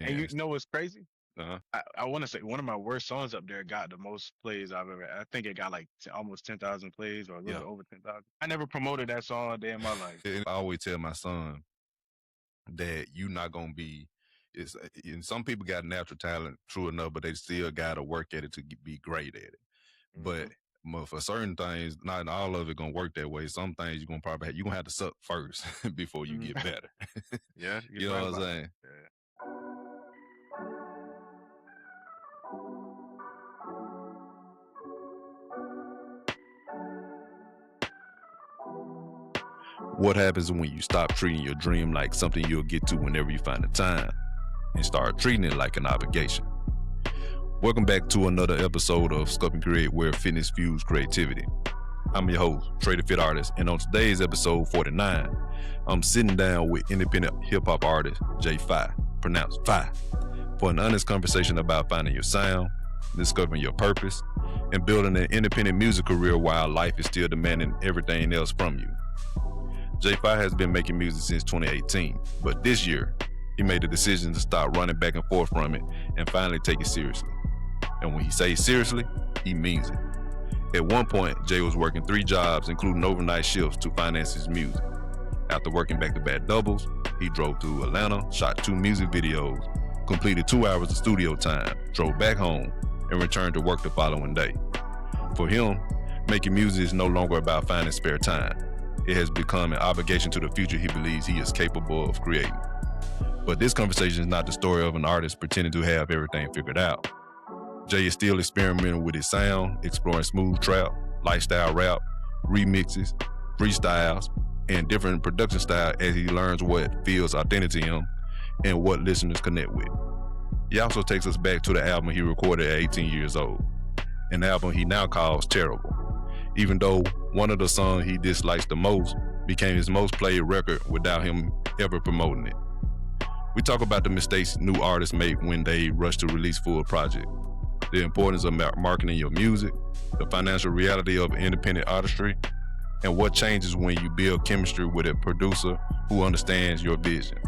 And you Yes. know what's crazy? Uh-huh. I want to say one of my worst songs up there got the most plays I've ever. I think it got like almost 10,000 plays or a Yeah. little over 10,000. I never promoted that song a day in my life. And I always tell my son that you not gonna be. It's and some people got natural talent, true enough, but they still got to work at it to be great at it. But Hmm. for certain things, not all of it gonna work that way. Some things you're gonna probably you gonna have to suck first before you get better. Yeah, you're You right know what I'm about that. saying? Yeah. What happens when you stop treating your dream like something you'll get to whenever you find the time and start treating it like an obligation? Welcome back to another episode of Sculpt N Create, where fitness fuels creativity. I'm your host, Trea Da Fit Artist, and on today's episode 49, I'm sitting down with independent hip-hop artist J5, pronounced Fi, for an honest conversation about finding your sound, discovering your purpose, and building an independent music career while life is still demanding everything else from you. J5 has been making music since 2018, but this year, he made the decision to stop running back and forth from it and finally take it seriously. And when he says seriously, he means it. At one point, Jay was working 3 jobs, including overnight shifts, to finance his music. After working back-to-back doubles, he drove to Atlanta, shot 2 music videos, completed 2 hours of studio time, drove back home, and returned to work the following day. For him, making music is no longer about finding spare time. It has become an obligation to the future he believes he is capable of creating. But this conversation is not the story of an artist pretending to have everything figured out. Jay is still experimenting with his sound, exploring smooth trap, lifestyle rap, remixes, freestyles, and different production styles as he learns what feels authentic to him and what listeners connect with. He also takes us back to the album he recorded at 18 years old, an album he now calls Terrible, even though one of the songs he dislikes the most became his most played record without him ever promoting it. We talk about the mistakes new artists make when they rush to release full projects, the importance of marketing your music, the financial reality of independent artistry, and what changes when you build chemistry with a producer who understands your vision.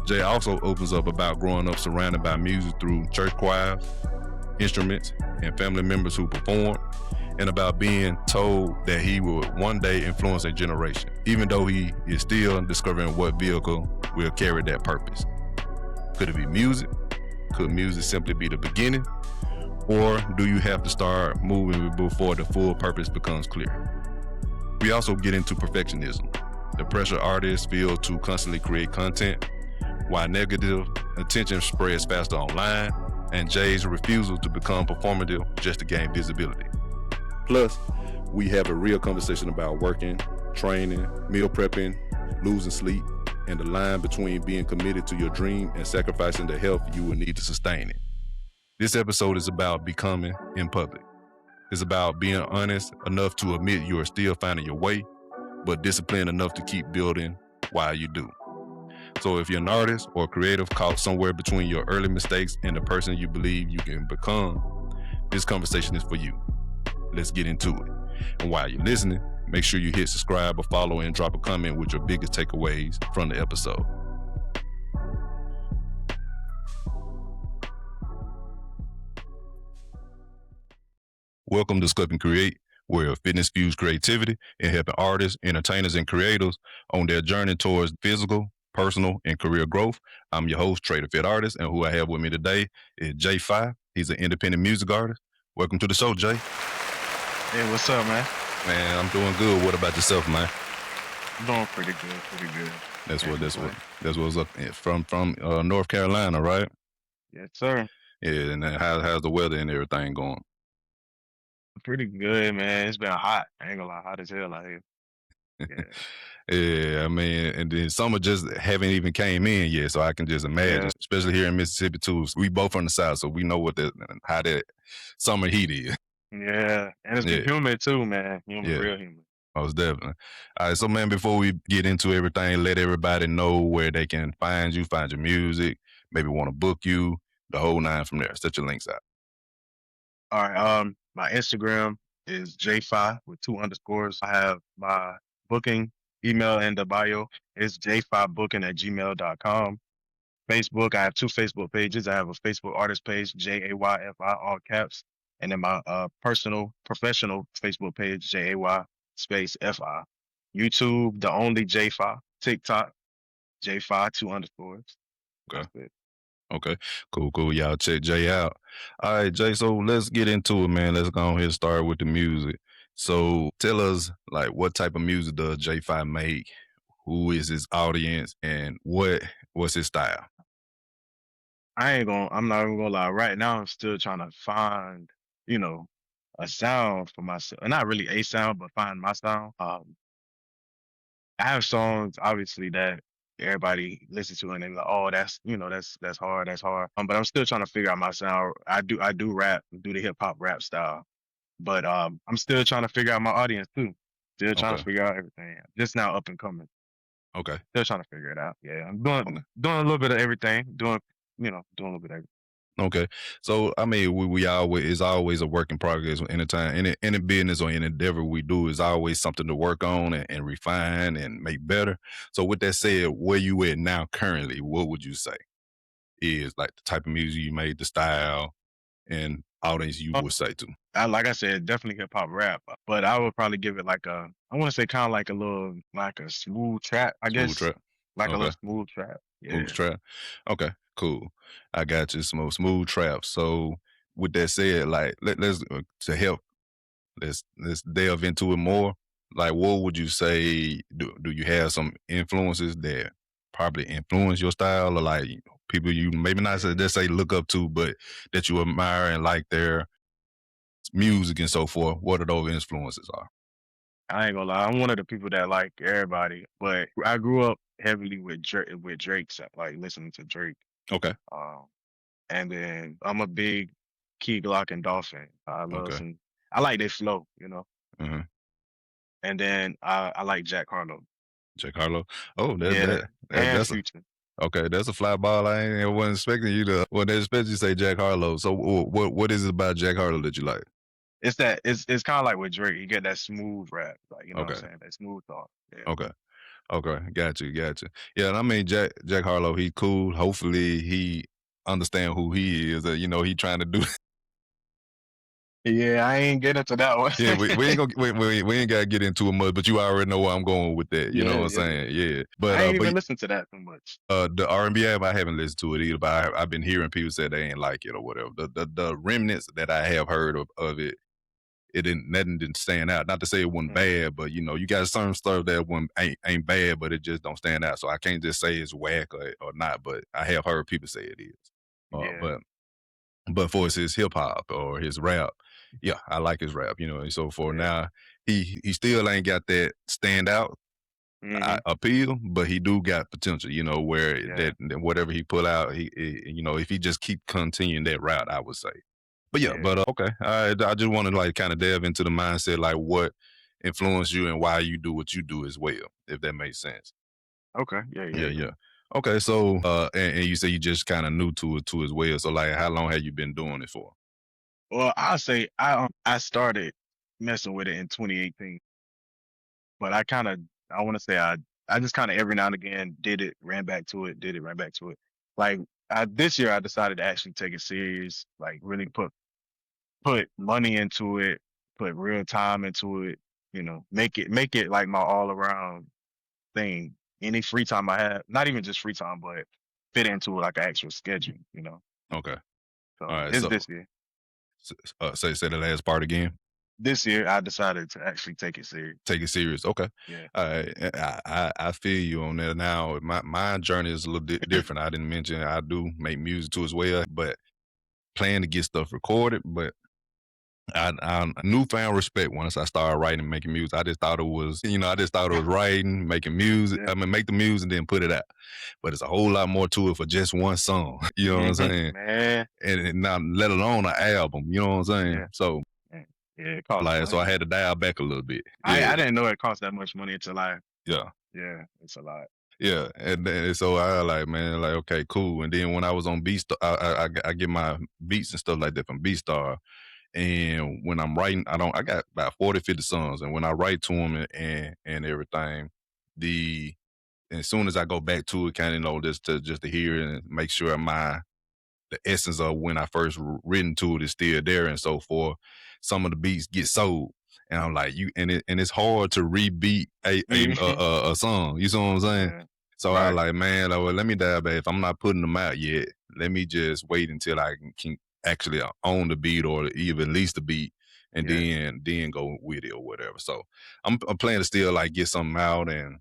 Jay also opens up about growing up surrounded by music through church choirs, instruments, and family members who perform, and about being told that he will one day influence a generation, even though he is still discovering what vehicle will carry that purpose. Could it be music? Could music simply be the beginning? Or do you have to start moving before the full purpose becomes clear? We also get into perfectionism, the pressure artists feel to constantly create content, why negative attention spreads faster online, and Jay's refusal to become performative just to gain visibility. Plus, we have a real conversation about working, training, meal prepping, losing sleep, and the line between being committed to your dream and sacrificing the health you will need to sustain it. This episode is about becoming in public. It's about being honest enough to admit you are still finding your way, but disciplined enough to keep building while you do. So if you're an artist or creative caught somewhere between your early mistakes and the person you believe you can become, this conversation is for you. Let's get into it. And while you're listening, make sure you hit subscribe or follow and drop a comment with your biggest takeaways from the episode. Welcome to Sculpt N Create, where fitness fuels creativity and helping artists, entertainers, and creators on their journey towards physical, personal, and career growth. I'm your host, Trea Da Fit Artist, and who I have with me today is J5. He's an independent music artist. Welcome to the show, Jay. Hey, what's up, man? Man, I'm doing good. What about yourself, man? I'm doing pretty good, pretty good. That's what's up from North Carolina, right? Yes, sir. Yeah, and then how's the weather and everything going? Pretty good, man. It's been hot. I ain't gonna lie, hot as hell out here. Yeah, Yeah, I mean, and then summer just haven't even came in yet, so I can just imagine, yeah, especially here in Mississippi too. We both from the South, so we know how that summer heat is. yeah. And it's been Yeah, humid too, man. Humid, yeah, real humid. most definitely. All right, so man, before we get into everything, let everybody know where they can find you, find your music, maybe want to book you, the whole nine from there. Set your links out. All right. My Instagram is J5 with 2 underscores. I have my booking email in the bio. It's j5booking@gmail.com. Facebook. I have two Facebook pages. I have a Facebook artist page, JAYFI, all caps, and then my personal professional Facebook page, JAY space FI. YouTube, the only JFI. TikTok, JFI, two underscores. Okay. That's it. Okay. Cool, cool. Y'all check Jay out. All right, Jay. So let's get into it, man. Let's go ahead and start with the music. So tell us, like, what type of music does J5 make? Who is his audience, and what's his style? I'm not even gonna lie. Right now, I'm still trying to find, you know, a sound for myself. And not really a sound, but find my sound. I have songs obviously that everybody listens to and they're like, oh, that's hard, that's hard. But I'm still trying to figure out my sound. I do rap, do the hip hop rap style. But I'm still trying to figure out my audience too. Still trying Okay. to figure out everything. Just now up and coming. Okay. Still trying to figure it out. Yeah. I'm Okay. doing a little bit of everything. Doing a little bit of everything. Okay. So I mean, we always it's always a work in progress. Anytime any business or any endeavor we do is always something to work on and refine and make better. So with that said, where you at now currently? What would you say is like the type of music you made, the style, and audience you would say to? Like I said, definitely hip hop rap, but I would probably give it like I want to say kind of like a little like a smooth trap, I Smooth guess, trap. like a Okay. little smooth trap. Smooth Yeah. trap. Okay. Cool. I got you. Smooth trap. So with that said, like let's to help let's delve into it more. Like, what would you say? Do you have some influences that probably influence your style, or like people you maybe not say just say look up to, but that you admire and like their music and so forth? What are those influences are? I ain't gonna lie, I'm one of the people that like everybody, but I grew up heavily with Drake, so like listening to Drake. Okay. Um, and then I'm a big Key Glock and Dolphin. Okay. I like their flow. Uh-huh. And then I like Jack Harlow. Jack Harlow. Oh, Yeah, and that's a Future. okay. That's a fly ball. I wasn't expecting you to. Well, they expect you to say Jack Harlow. So what is it about Jack Harlow that you like? It's kind of like with Drake. You get that smooth rap, like you know what I'm Okay. saying, that smooth talk. Yeah, Okay. Okay, got you. Yeah, and I mean Jack Harlow, he cool. Hopefully he understand who he is. He trying to do. yeah. I ain't get into that one. Yeah, we ain't gonna we ain't gotta get into it much, but you already know where I'm going with that. You know Yeah, what I'm yeah. saying? Yeah, but I ain't even listened to that too much. the R&B album I haven't listened to it either. But I've been hearing people say they ain't like it or whatever. The remnants that I have heard of it, it didn't nothing didn't stand out. Not to say it wasn't Mm, bad, but you got certain stuff that one ain't bad, but it just don't stand out. So I can't just say it's whack or not. But I have heard people say it is. Uh, yeah. but but for his hip hop or his rap, yeah, I like his rap. And so for Yeah. now, he still ain't got that standout Mhm. appeal, but he do got potential. Where Yeah. that whatever he put out, if he just keep continuing that route, I would say. But yeah, Yeah. but okay. I just want to like kind of delve into the mindset, like what influenced you and why you do what you do as well, if that makes sense. Okay. Yeah. Yeah, Yeah. yeah. Okay, so and you say you just kind of new to it too as well. So like, how long have you been doing it for? Well, I'll say I started messing with it in 2018, but I want to say I just kind of every now and again did it, ran back to it, did it, ran back to it. Like this year, I decided to actually take it serious, like really put money into it, put real time into it. Make it like my all around thing. Any free time I have, not even just free time, but fit into like an actual schedule. Okay, all So right. it's So this year. say the last part again. This year, I decided to actually take it serious. Take it serious. Okay. Yeah. All right. I feel you on that. Now my journey is a little different. I didn't mention I do make music too as well, but plan to get stuff recorded. But I newfound respect once I started writing and making music. I just thought it was, I just thought it was writing, making music. Yeah. I mean, make the music and then put it out. But it's a whole lot more to it for just one song. You know what I'm saying? Man. And not let alone an album. You know what I'm saying? Yeah. So Man. Yeah. It costs like, so I money. had to dial back a little bit. I Yeah, didn't know it cost that much money until yeah. yeah, it's a lot. Yeah, and then so I like, man, like, okay, cool. And then when I was on Beatstar, I get my beats and stuff like that from Beatstar. And when I'm writing, I got about 40, 50 songs. And when I write to them and everything, the as soon as I go back to it, kind of just to hear it and make sure the essence of when I first written to it is still there and so forth. Some of the beats get sold, and I'm like, it's hard to rebeat Mhm. a song. You see what I'm saying? Yeah. So I Right. like, man, like, well, let me dive back. If I'm not putting them out yet, let me just wait until I can actually own the beat or even release the beat, and Yeah. then go with it or whatever. So I'm planning to still like get something out and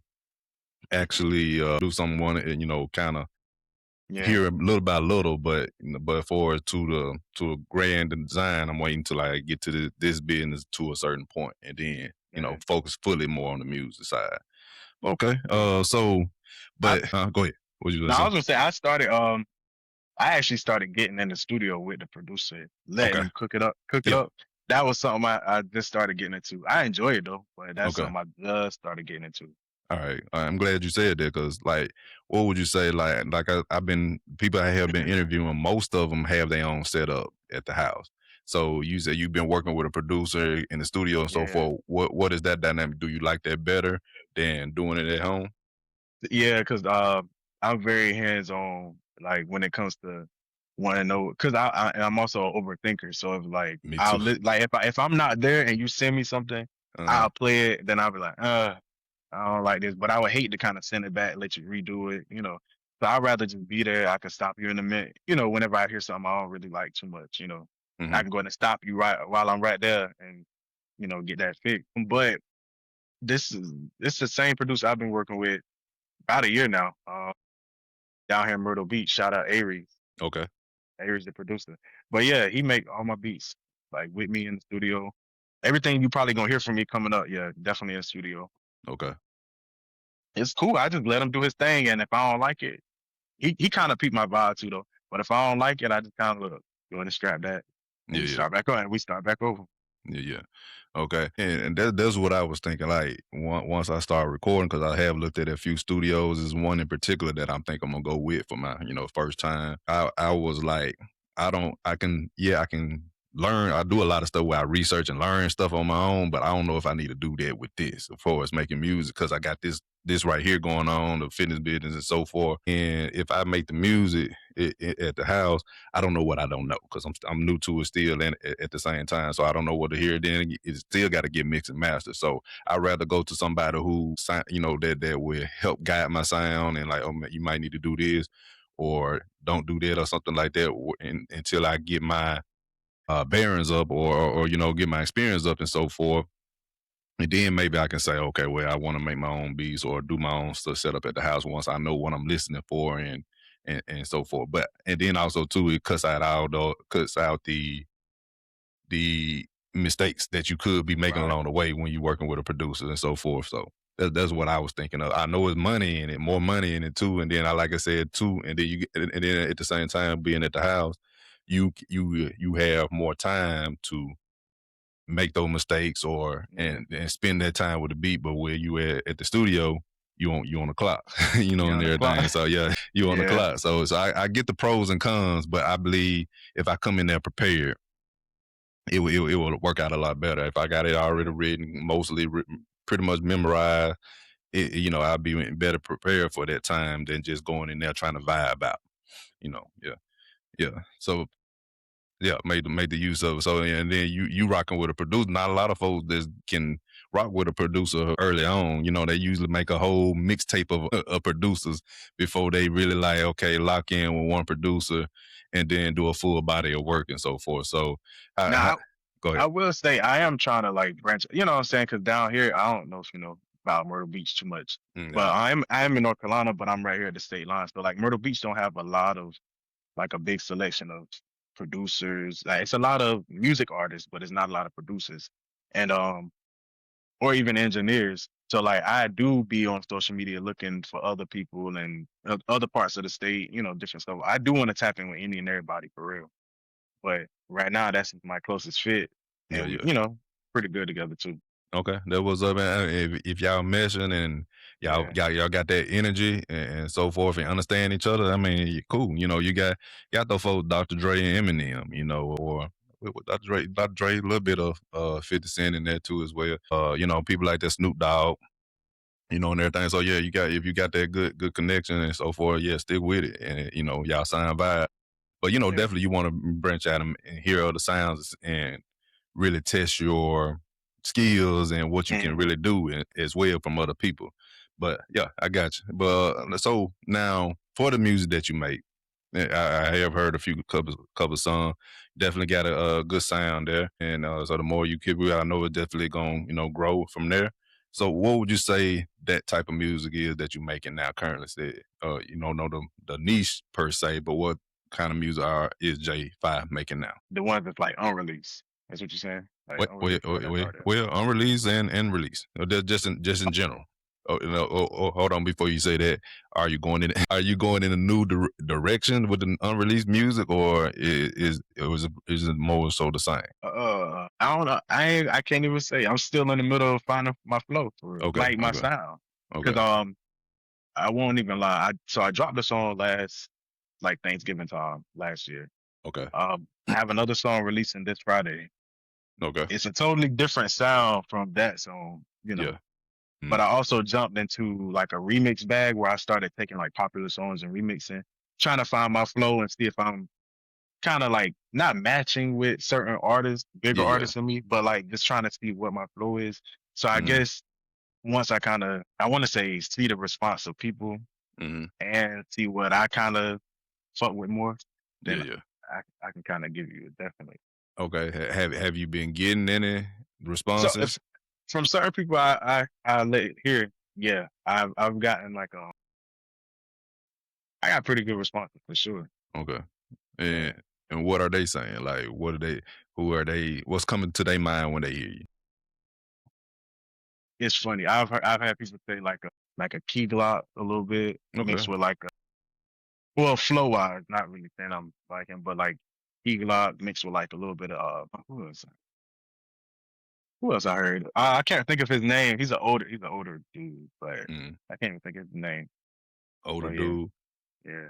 actually do something on it, and kind of Yeah. hear it little by little, but for it to a grand design, I'm waiting till I get to this business to a certain point, and then Yeah. focus fully more on the music side. Okay, Yeah. so I but go ahead. What you gonna No, I say? was gonna say I actually started getting in the studio with the producer, letting Okay, him cook it yeah, up. That was something I just started getting into. I enjoy it though, but that's okay. something I just started getting into. All right. I'm glad you said that because, like, what would you say? I've been people I have been interviewing. Most of them have their own setup at the house. So you said you've been working with a producer in the studio and so Yeah. forth. What is that dynamic? Do you like that better than doing it at home? Yeah, because I'm very hands on. Like when it comes to want to know, because I'm also an overthinker. So if like Me too. like if I'm not there and you send me something, Uh, I'll play it. Then I'll be like, I don't like this, but I would hate to kind of send it back, let you redo it, you know. So I'd rather just be there. I can stop you in a minute, you know, whenever I hear something I don't really like too much, you know. I hmm. can go ahead and stop you right while I'm right there and, get that fixed. But this is the same producer I've been working with about a year now. Down here in Myrtle Beach. Shout out Aries. Okay. Aries the producer. But yeah, he make all my beats like with me in the studio. Everything you probably gonna hear from me coming up, yeah, definitely in the studio. Okay. It's cool. I just let him do his thing, and if I don't like it, he kind of peeped my vibe too though. But if I don't like it, I just kind of look, go ahead and scrap that, and Yeah. we Yeah. start back on, and we start back over. Yeah, yeah. Okay. And that's what I was thinking. Like once I start recording, because I have looked at a few studios, there's one in particular that I'm think I'm gonna go with for my, first time. I was like, I can learn. I do a lot of stuff where I research and learn stuff on my own, but I don't know if I need to do that with this as far as making music, because I got this right here going on, the fitness business and so forth. And if I make the music at the house, I don't know what I don't know because I'm new to it still, and at the same time, so I don't know what to hear. Then it's still got to get mixed and mastered. So I'd rather go to somebody who, that will help guide my sound and like, oh, man, you might need to do this or don't do that or something like that, until I get my bearings up or get my experience up and so forth. And then maybe I can say, okay, well, I want to make my own beats or do my own stuff set up at the house once I know what I'm listening for and so forth. But and then also too, it cuts out the mistakes that you could be making Right. along the way when you're working with a producer and so forth. So that's what I was thinking of. I know it's money in it, more money in it too. And then like I said too, and then and then at the same time being at the house, you have more time to make those mistakes or Yeah. and spend that time with the beat. But where you at the studio, you on the clock, Yeah, and on the clock. everything. So yeah, you on the Yeah. clock. So I get the pros and cons, but I believe if I come in there prepared, it will work out a lot better. If I got it already written, mostly pretty much memorized, I'll be better prepared for that time than just going in there trying to vibe out. Yeah, yeah. So yeah, made the use of it. So and then you rocking with a producer. Not a lot of folks that can rock with a producer early on. They usually make a whole mixtape of producers before they really like okay lock in with one producer and then do a full body of work and so forth. So how, Now go ahead. I will say I am trying to like branch. You know what I'm saying? Because down here, I don't know if you know about Myrtle Beach too much, but Yeah, I am in North Carolina, but I'm right here at the state line. So like Myrtle Beach don't have a lot of like a big selection of producers. Like it's a lot of music artists, but it's not a lot of producers, and or even engineers. So like I do be on social media looking for other people and other parts of the state, different stuff. I do want to tap in with any and everybody for real, but right now that's my closest fit, yeah, and we, yeah. pretty good together too. Okay, that was up, man. If y'all meshing and Yeah, y'all got that energy and so forth and understand each other, I mean, cool. You got those folks, Dr. Dre and Eminem, or with Dr. Dre, a little bit of 50 Cent in there too as well. People like that Snoop Dogg. and everything. So yeah, if you got that good connection and so forth, yeah, stick with it, and y'all sound vibe. But Yeah. definitely you want to branch out and hear other sounds and really test your skills and what you can Mhm. really do as well from other people. But yeah, I got you. But so now for the music that you make, I have heard a few cover songs. Definitely got a good sound there, and so the more you keep it, I know it's definitely going grow from there. So what would you say that type of music is that you're making now currently? Say, you don't know the niche per se, but what kind of music is J5 making now? The ones that's like unreleased. That's what you're saying? Like unreleased or that's out there. Well, unreleased and released, just in general. Hold on before you say that. Are you going in? Are you going in a new direction with the unreleased music, or is it more so the same? I don't know. I can't even say. I'm still in the middle of finding my flow for real. Okay, Like my okay, sound. Cause okay, I won't even lie. I dropped the song last like Thanksgiving time last year. okay, I have another song releasing this Friday. okay. It's a totally different sound from that song, Yeah. But Mm, I also jumped into like a remix bag where I started taking like popular songs and remixing, trying to find my flow and see if I'm kind of like not matching with certain artists, bigger yeah, yeah. artists than me, but like just trying to see what my flow is. So I Mm, guess once I want to say see the response of people mm, and see what I kind of fuck with more, yeah, then yeah. I can kind of give you definitely. Okay. Have you been getting any So if responses? from certain people I let it hear, yeah, I've gotten like I got pretty good responses for sure. Okay. Yeah, And what are they saying? Like, what are they? Who are they? What's coming to their mind when they hear you? it's funny. I've had people say like a key glock a little bit Okay. mixed with like a well flow wise, not really saying I'm like him, but like key glock mixed with like a little bit of who else I heard? I can't think of his name. He's an older dude, but Mm. I can't even think of his name. Older But yeah, dude. yeah,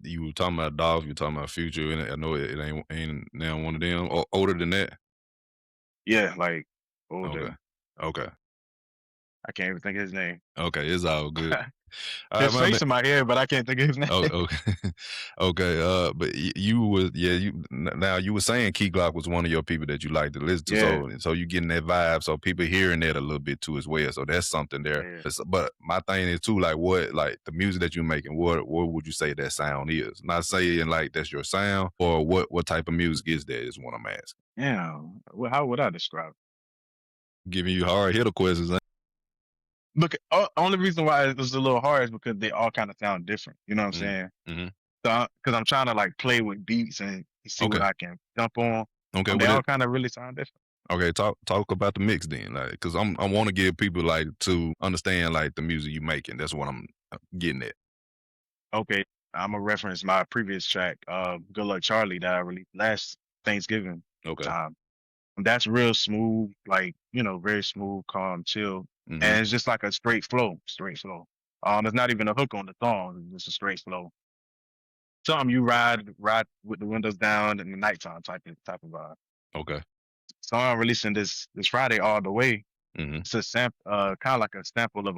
You were talking about Dolph. You were talking about Future, and I know it ain't now one of them. Older than that. yeah, like Okay. older. Okay. I can't even think of his name. Okay. It's all good. All right, His my man. face in my head, but I can't think of his Oh, name. okay. Okay, but you was yeah, now you were saying Key Glock was one of your people that you like to listen to, Yeah, so you getting that vibe, so people hearing that a little bit too as well, so that's something there. yeah. But my thing is too, like the music that you're making, what would you say that sound is? Not saying like that's your sound, or what type of music is that is what I'm asking. Yeah. Well, how would I describe it? Giving you hard hitter questions. Huh? Look, only reason why it was a little hard is because they all kind of sound different. You know what I'm Mm, saying? mm-hmm. So, because I'm trying to like play with beats and see what Okay, I can jump on. okay, They what all it? kind of really sound different. Okay, talk about the mix then, like, cause I want to give people like to understand like the music you making. That's what I'm getting at. Okay, I'm gonna reference my previous track, "Good Luck Charlie" that I released last Thanksgiving Okay. time. That's real smooth, like very smooth, calm, chill, Mhm. and it's just like a straight flow, straight flow. There's not even a hook on the song; it's just a straight flow. Something you ride with the windows down in the nighttime type of vibe. Okay. So I'm releasing this Friday all the way. Mhm. It's a kind of like a sample of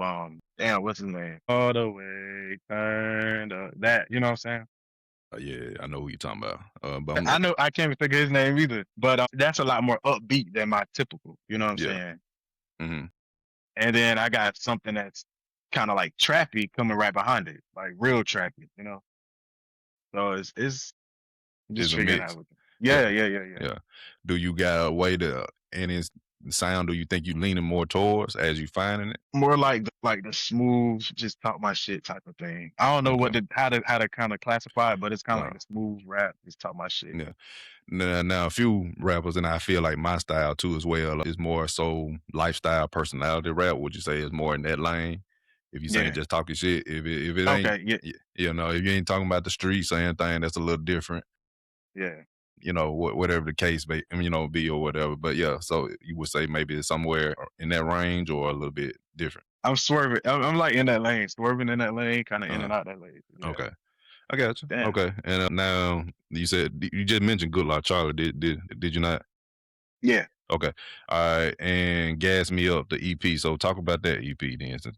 damn, what's his name? All the way turned that. You know what I'm saying? Yeah, I know who you're talking about. But I'm I know I can't even think of his name either, but that's a lot more upbeat than my typical. You know what I'm yeah. saying? Mhm. And then I got something that's kind of like trappy coming right behind it, like real trappy. So it's It's just a figuring mix. out. Yeah, Yeah, yeah, yeah, yeah. yeah. Do you got a way to any sound? Do you think you leaning more towards as you finding it? More like the smooth, just talk my shit type of thing. I don't know Okay. how to kind of classify it, but it's kind of like Uh, the smooth rap, just talk my shit. yeah. Now a few rappers, and I feel like my style too as well is more so lifestyle personality rap. Would you say is more in that lane? If you saying Yeah. just talking shit, if it ain't, Okay. Yeah. if you ain't talking about the streets or anything, that's a little different. Yeah. Whatever the case may, be or whatever. But yeah, so you would say maybe it's somewhere in that range or a little bit different. I'm swerving. I'm like in that lane, swerving in that lane, kind of in Uh, and out that lane. Yeah. okay, I got you. Damn. Okay, and now you said you just mentioned Good Luck Charlie. Did you not? Yeah. Okay. All right. And Gas Me Up, the EP. So talk about that EP then. Since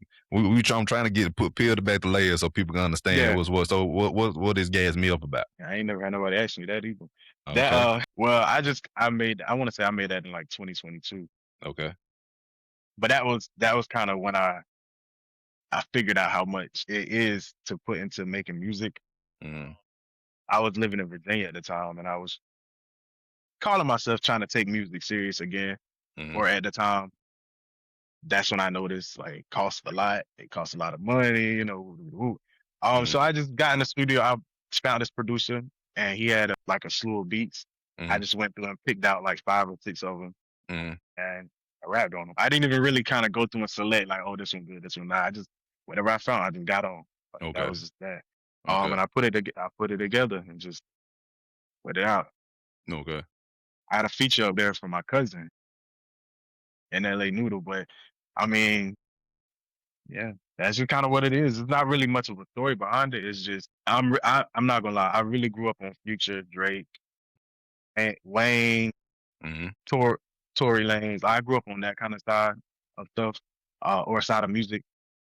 I'm trying to peel back the layers so people can understand Yeah, what's what. So what is Gas Me Up about? I ain't never had nobody ask me that either. That Okay. well, I want to say I made that in like 2022, Okay. but that was kind of when I figured out how much it is to put into making music. Mm, I was living in Virginia at the time, and I was calling myself trying to take music serious again. mm, Or at the time, that's when I noticed like it costs a lot. It costs a lot of money, woo. mm, So I just got in the studio. I found this producer, and he had like a slew of beats. I mm, just went through and picked out like 5 or 6 of them, mm. and I rapped on them. I didn't even really kind of go through and select like, oh, this one good, this one not. I just whatever I found, I just got on. Like, that Okay. was just that. Okay. And I put it together and just put it out. Okay. I had a feature up there for my cousin in LA Noodle, but I mean, yeah, that's just kind of what it is. It's not really much of a story behind it. It's just I'm not gonna lie. I really grew up on Future, Drake, and Wayne, Mm, Tor, Tory Lanez. I grew up on that kind of side of stuff, or side of music.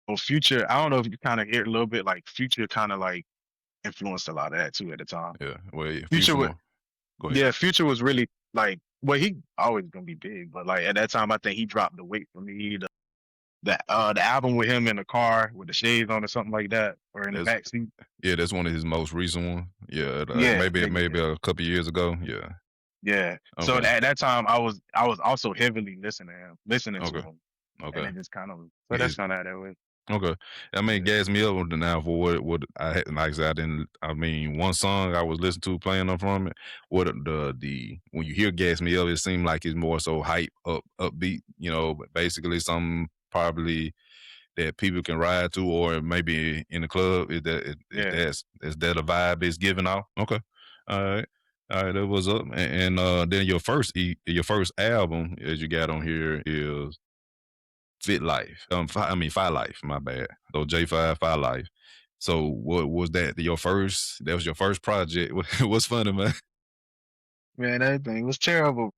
Well, Future, I don't know if you kind of hear it a little bit. Like Future, kind of like influenced a lot of that too at the time. yeah. Well, a few Future, some was more. Go ahead. yeah, Future was really like, well, he always gonna be big, but like at that time, I think he dropped the weight for me. The album with him in the car with the shades on or something like that, or in the That's backseat. yeah. That's one of his most recent ones. Yeah. Yeah, Maybe yeah, yeah, maybe yeah. a couple years ago. Yeah. Yeah. So Okay. at that time, I was also heavily listening to Okay. him, and Okay. it just kind of so that's Is kind of how that was. okay. I mean, Yeah, gas me up now for what I had. Like I said, I didn't. I mean, one song I was listening to playing on from it. What the when you hear gas me up, it seemed like it's more so hype upbeat. But basically some probably that people can ride to, or maybe in the club. yeah. Is that a vibe it's giving off? Okay. All right. All right, that was up, and then your first album, as you got on here, is Fit Life. Fi Life. My bad. So J5 Fi Life. So what was that? Your first? That was your first project. What's funny, man? Man, that thing was terrible.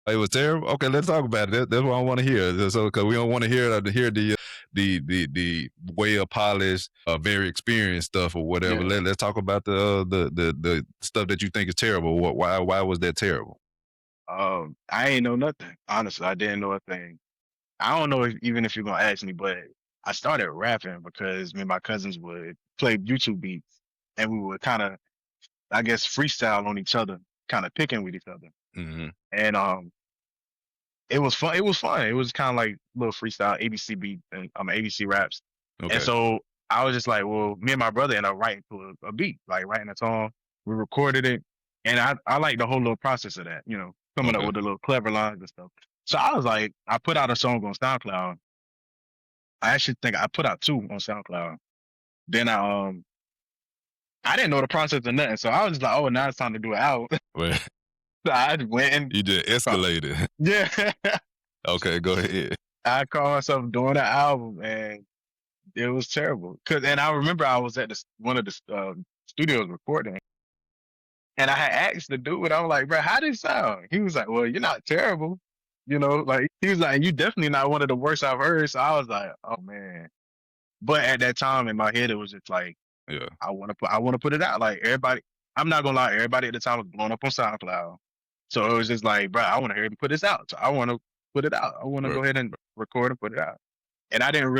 It was terrible. Okay, let's talk about it. That's what I want to hear. So, because we don't want to hear the well polished, very experienced stuff or whatever. Yeah. Let's talk about the stuff that you think is terrible. Why was that terrible? I ain't know nothing. Honestly, I didn't know a thing. I don't know even if you're gonna ask me, but I started rapping because me and my cousins would play YouTube beats, and we would kind of, I guess, freestyle on each other, kind of picking with each other. Mm-hmm. And it was fun. It was fun. It was kind of like little freestyle ABC beat and ABC raps. And Okay. so I was just like, well, me and my brother ended up writing to a beat, like writing a song. We recorded it, and I like the whole little process of that, coming up Okay. with the little clever lines and stuff. So I was like, I put out a song on SoundCloud. I actually think I put out 2 on SoundCloud. Then I didn't know the process or nothing, so I was just like, oh, now it's time to do an album. Well, So I just went and you just escalated. yeah, Okay, go ahead. I called myself doing an album, and it was terrible. And I remember I was at one of the studios recording, and I had asked the dude, I was like, bro, how did it sound? He was like, well, you're not terrible. Like he was like, you definitely not one of the worst I've heard. So I was like, oh man. But at that time in my head, it was just like, Yeah. I want to put it out. Like everybody, I'm not gonna lie, everybody at the time was blowing up on SoundCloud. So it was just like, bro, I want to hear him put this out. So I want to put it out. I want to Right. go ahead and record and put it out. And I didn't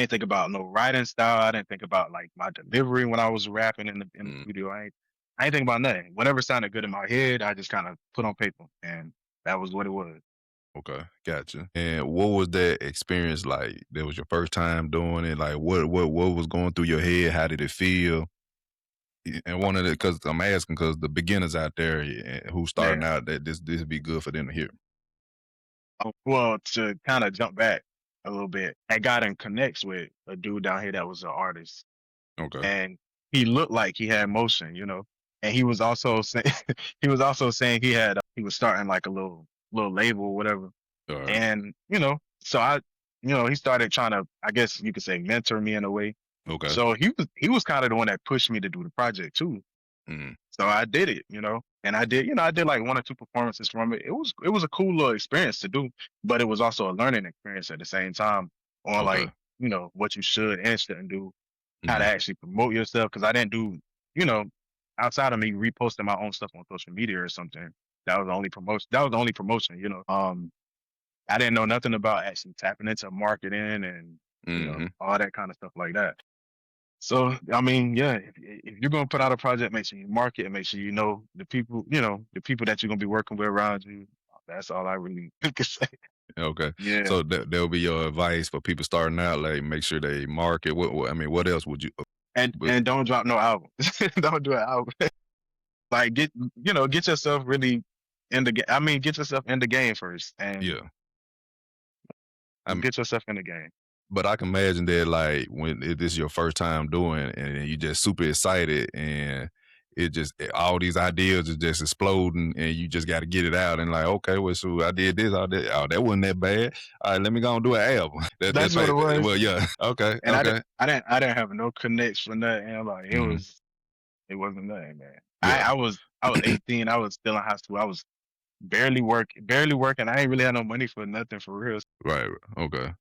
think about no writing style. I didn't think about like my delivery when I was rapping in the Mm. studio. I ain't think about nothing. Whatever sounded good in my head, I just kind of put on paper, and that was what it was. Okay, gotcha. And what was that experience like? That was your first time doing it. Like, what was going through your head? How did it feel? And one of the, because I'm asking, because the beginners out there who's starting Yeah. out, that this would be good for them to hear. Well, to kind of jump back a little bit, I got in connects with a dude down here that was an artist, Okay. and he looked like he had motion, and he was also saying he was also saying he was starting like a little label or whatever, All right. and so he started trying to, I guess you could say, mentor me in a way. Okay. So he was kind of the one that pushed me to do the project too. Mm. So I did it, and I did like 1 or 2 performances from it. It was a cool little experience to do, but it was also a learning experience at the same time on Okay. like, what you should and shouldn't do, how to Mhm. actually promote yourself. Cause I didn't do, you know, outside of me reposting my own stuff on social media or something. That was the only promotion. I didn't know nothing about actually tapping into marketing and, Mhm. all that kind of stuff like that. So, I mean, yeah, if you're gonna put out a project, make sure you market and make sure you know the people that you're gonna be working with around you. That's all I really can say. Okay. Yeah, So that'll be your advice for people starting out, like, make sure they market. I mean, what else would you but and don't drop no album. Don't do an album. Like get yourself really in the game. I mean, get yourself in the game first, and yeah. I'm get yourself in the game. But I can imagine that, like, when this is your first time doing and you just super excited and all these ideas are just exploding and you just got to get it out and like, okay, well, so I did this, I did, oh, that wasn't that bad. All right, let me go and do an album. That's what it was. Well, yeah, okay, And okay, I didn't have no connects for nothing. Like hmm it wasn't nothing, man. yeah, I was 18. I was still in high school. I was barely working. I ain't really had no money for nothing for real. right, okay.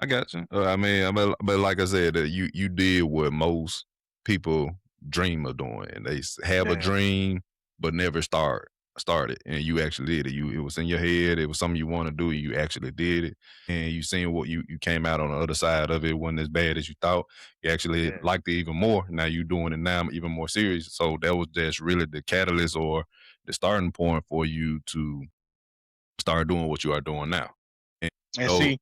I got you. But like I said, you did what most people dream of doing, and have a Yeah, dream but never started, and you actually did it. It was in your head. It was something you want to do. You actually did it, and you seen what you came out on the other side of it. It wasn't as bad as you thought. You actually yeah. liked it even more. Now you doing it now even more serious. So that was just really the catalyst or the starting point for you to start doing what you are doing now. And And so, see,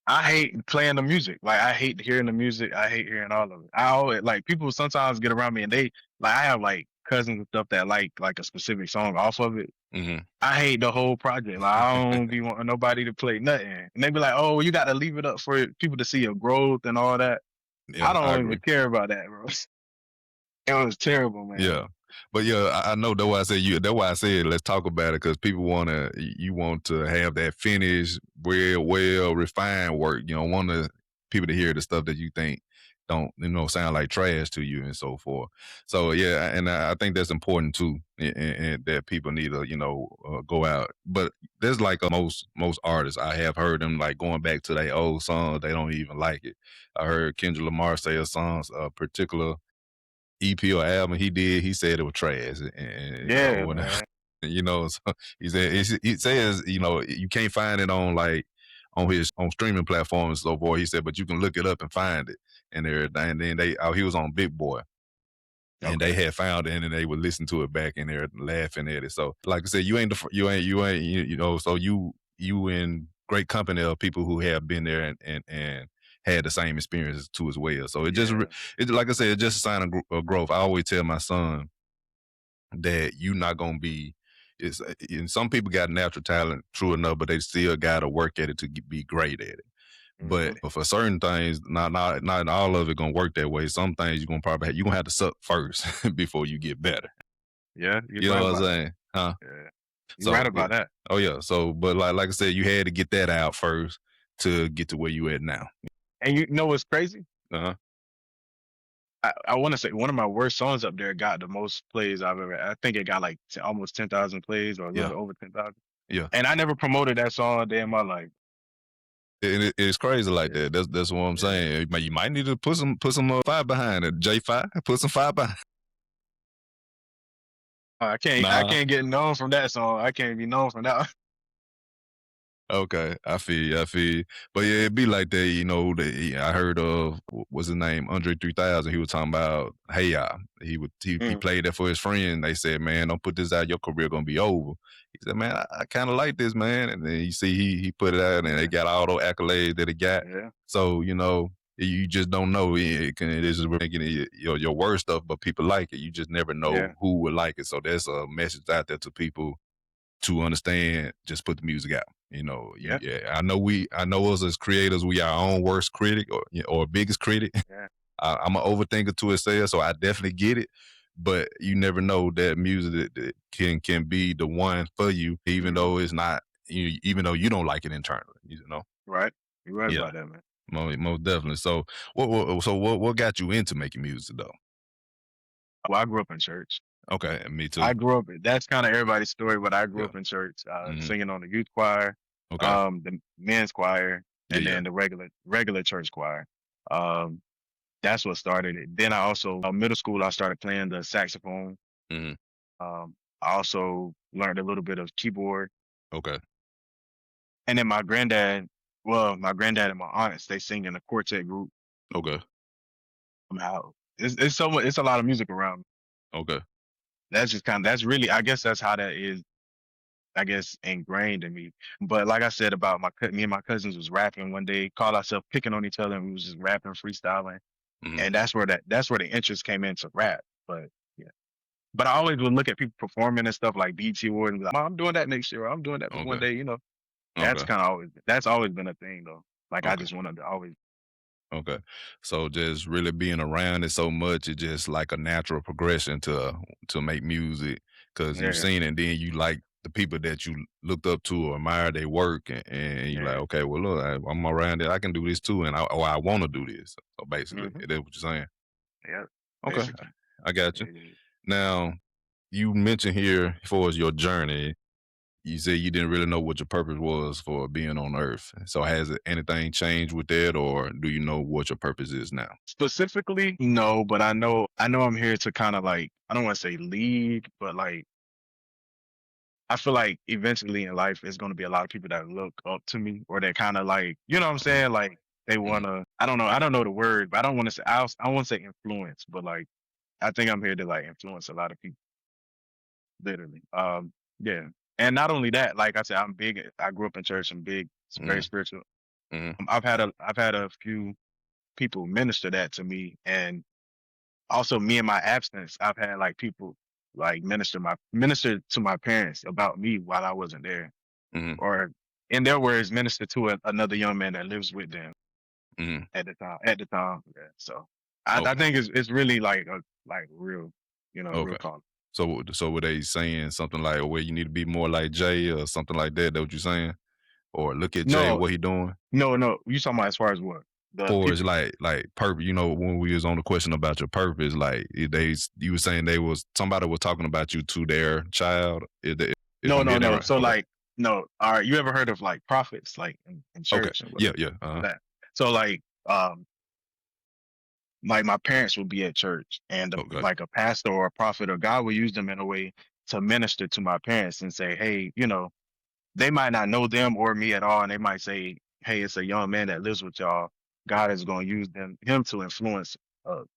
I hate playing the music. Like I hate hearing the music. I hate hearing all of it. I always like people sometimes get around me and they like I have like cousins and stuff that like a specific song off of it. mhm. I hate the whole project. Like I don't be wanting nobody to play nothing. And they be like, "Oh, you got to leave it up for people to see your growth and all that." I Yeah, I don't even agree. care about that, bro. It was terrible, man. Yeah. But yeah, I know that's why I said let's talk about it because people wanna you want to have that finished, well refined work. You don't want to people to hear the stuff that you think don't sound like trash to you and so forth. So yeah, and I think that's important too, and that people need to go out. But there's like most artists I have heard them like going back to their old songs, they don't even like it. I heard Kendrick Lamar say a song's a particular EP or album he did, he said it was trash, and Yeah, when man. so he says you can't find it on like on streaming platforms and so forth. He said, but you can look it up and find it and everything. And then he was on Big Boy and they Okay. had found it and they would listen to it back and they're laughing at it. So like I said, you ain't so you in great company of people who have been there and had the same experiences too as well. So Yeah. it like I said, it's just a sign of growth. I always tell my son that you not gonna be. It's and some people got natural talent, true enough, but they still got to work at it to be great at it. But Hmm. for certain things, not all of it gonna work that way. Some things you gonna have to suck first before you get better. Yeah, you're You know right what I'm about that. saying? Huh? Yeah, you're right So yeah. about that. Oh yeah. So but like I said, you had to get that out first to get to where you at now. And you know what's crazy? Uh-huh. I want to say one of my worst songs up there got the most plays I've ever. I think it got like almost 10,000 plays or a little Yeah. bit over 10,000. Yeah. And I never promoted that song a day in my life. It's crazy like Yeah, that. That's what I'm yeah. saying. You might need to put some fire behind it. J5, put some fire behind. I Nah. can't get known from that song. I can't be known from that. Okay, I feel you, I feel you. But yeah, it be like that, I heard of what's his name, Andre 3000. He was talking about Hey Ya. He Mm, played that for his friend. They said, man, don't put this out. Your career gonna be over. He said, man, I kind of like this, man. And then you see, he put it out, and they yeah, got all those accolades that it got. yeah, So you just don't know. It is making it your worst stuff, but people like it. You just never know yeah, who would like it. So that's a message out there to people to understand, just put the music out. yeah, Yeah, I know us as creators, we our own worst critic or biggest critic. yeah. I'm an overthinker to itself, so I definitely get it. But you never know that music that can be the one for you, even Hmm. though it's not. Even though you don't like it internally. Right. You're right Yeah, about that, man. most definitely. So what got you into making music though? Well, I grew up in church. Okay, me too. I grew up. That's kind of everybody's story, but I grew Yeah. up in church, Hmm. singing on the youth choir, Okay. the men's choir, Yeah, and yeah. then the regular church choir. Um, that's what started it. Then I also middle school I started playing the saxophone. Hmm. I also learned a little bit of keyboard, Okay. and then my granddad and my aunts they sing in a quartet group. Okay. Somehow, it's so much. It's a lot of music around me. Okay. That's just kind of that's really I guess that's how that is I guess ingrained in me. But like I said about me and my cousins was rapping one day, called ourselves picking on each other, and we was just rapping, freestyling, Hmm. and that's where the interest came into rap. But yeah, but I always would look at people performing and stuff like BT Award and be like, "Mom, I'm doing that next year. Or I'm doing that one Okay. day." You know, Okay. that's always been a thing though. Like I Okay. just wanted to always Okay. So just really being around it so much, it's just like a natural progression to make music because you've yeah seen it and then you like the people that you looked up to or admire their work and you like, yeah okay, well look, I'm around it, I can do this too, and I want to do this. So basically, hmm that's what you're saying. yeah Okay, basically I got you. yeah. Now you mentioned here as far as your journey, you said you didn't really know what your purpose was for being on Earth. So has anything changed with that, or do you know what your purpose is now? Specifically, no, but I know I'm here to kind of like I don't want to say lead, but like I feel like eventually in life it's going to be a lot of people that look up to me or that kind of like you know what I'm Mhm, saying like they want mhm, to I don't know the word, but I don't want to say I want to say influence, but like I think I'm here to like influence a lot of people literally. Yeah. And not only that, like I said, I grew up in church. I'm big, it's very mhm, spiritual. mhm, I've had a few people minister that to me, and also me in my absence, I've had like people like minister to my parents about me while I wasn't there, mhm, or in their words, minister to another young man that lives with them mhm. at the time. At the time, yeah. So I Okay, think it's really like a like real, you know, real okay. call. So were they saying something like, "Well, you need to be more like Jay" or something like that? That what you saying? Or look at Jay, No, what he doing? no. You talking about as far as what the For it's people? like purpose. You know, when we was on the question about your purpose, like you were saying they was somebody was talking about you to their child. If No, I'm no, getting that no. right? So Okay, like no. All right. You ever heard of like prophets like in okay, church and yeah, whatever yeah, that? So like my parents would be at church and okay, like a pastor or a prophet or God will use them in a way to minister to my parents and say, hey, you know, they might not know them or me at all, and they might say, hey, it's a young man that lives with y'all. God is going to use him to influence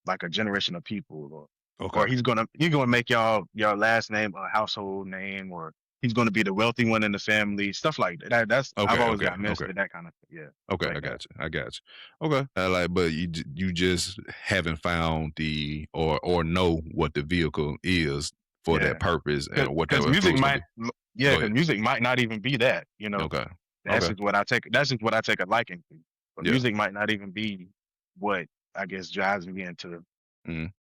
like a generation of people, or okay, he's gonna make your last name a household name, or he's going to be the wealthy one in the family, stuff like that. That's I've okay, always okay, got okay. ministered that kind of yeah, Okay, I like that. got you. I got you. Okay, like, but you just haven't found the or know what the vehicle is for Yeah, that purpose and what that because music influence gonna be. yeah, Go because ahead. music might not even be that, you know. Okay. Okay. That's just what I take a liking to. But Yeah. music might not even be what I guess drives me into Mhm.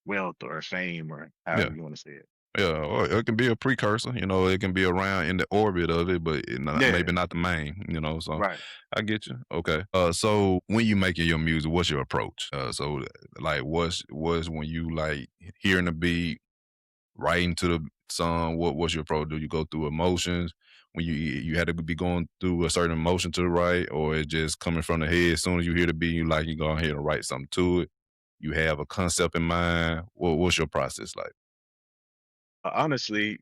wealth or fame or Yeah. however you want to say it. Yeah. Or it can be a precursor. You know, it can be around in the orbit of it, but Yeah, maybe not the main. You know, so right. I get you. Okay. So when you making your music, what's your approach? So like, what's when you like hearing the beat, writing to the song? What's your approach? Do you go through emotions when you had to be going through a certain emotion to write, or it just coming from the head? As soon as you hear the beat, you go ahead and write something to it. You have a concept in mind. What's your process like? Honestly,